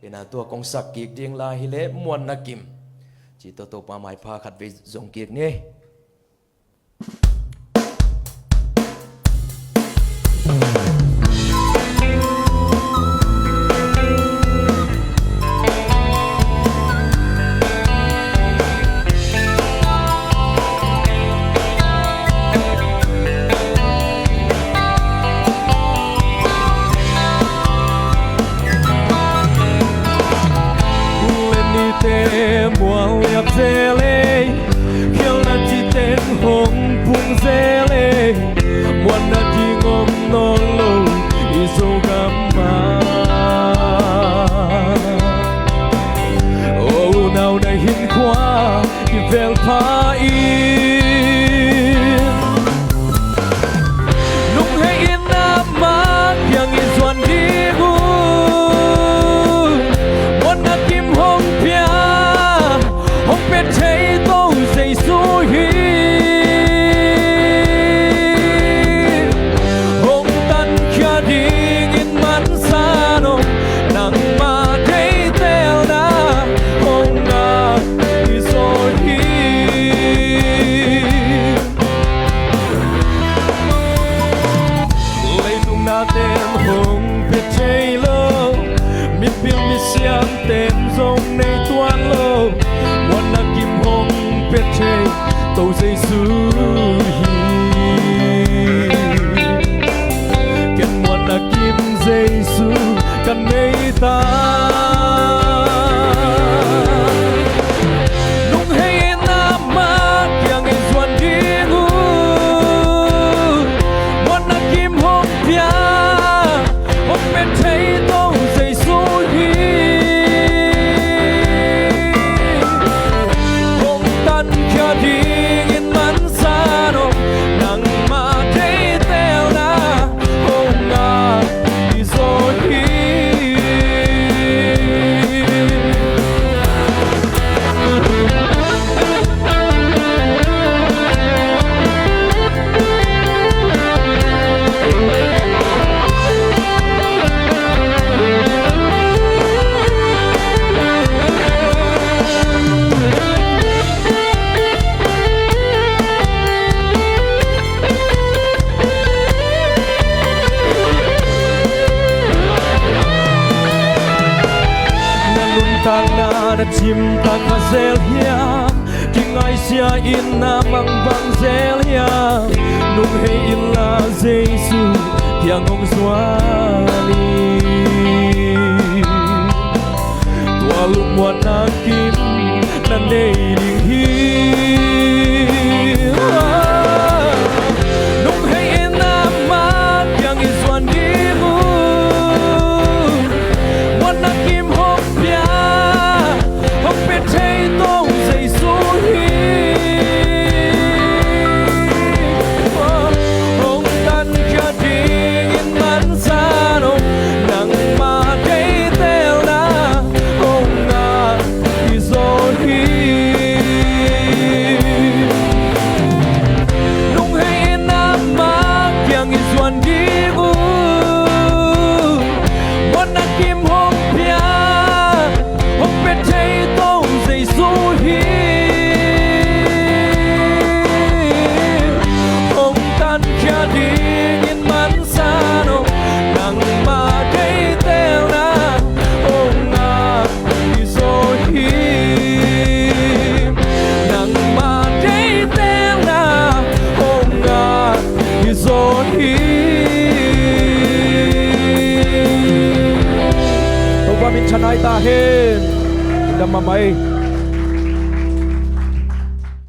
ina tua kong sak kik ding la hi le muan na kim chi to pa mai pha khat ve zong kik ni muang liap zele khiêu na chi tên hong phung zele muan na chi ngom non lo iso gamma oh nào này hin khoa đi vel pha in lúc hay in nam ma yang in xuân đi gu muan na kim hong pia hong biết thấy tôi dậy suy hi hong tan kia đi in man xa nông nắng mà thấy teo na hong na đi rồi hi lấy tung na tên hong biết thấy lâu mi piang mi xiang tên dòng này tuan lâu muan na kim hong biết thấy tôi dậy suy hi ken muan na kim dậy suy kan nei ta nung hay na ma yang in xuân đi ngu muan na kim hong pia hong biết thấy tôi dậy suy hi đi in man xa nông nắng mà thấy teo na hong na đi rồi hi tang na na chim ta ka zel hiam king ai sia in na mang bang zel hiam nung hey in la jesu piang ong swali tua lu muan na kim na nei ding hi nung hey in na ma piang in swan di mu muan na kim hong pia hong biết thấy tôi dậy suy hi hong tan kia đi in man xa nông nắng mà thấy teo na hong na đi rồi hi nung hay nam ma kiang in xuân đi gu muan na kim hong pia hong biết thấy tôi dậy suy hi hong tan kia đi in man xa nông nắng mà thấy teo na hong na đi rồi hi nắng mà thấy teo na hong na đi rồi hi tôi qua mình chân ai ta hết đâm mà mày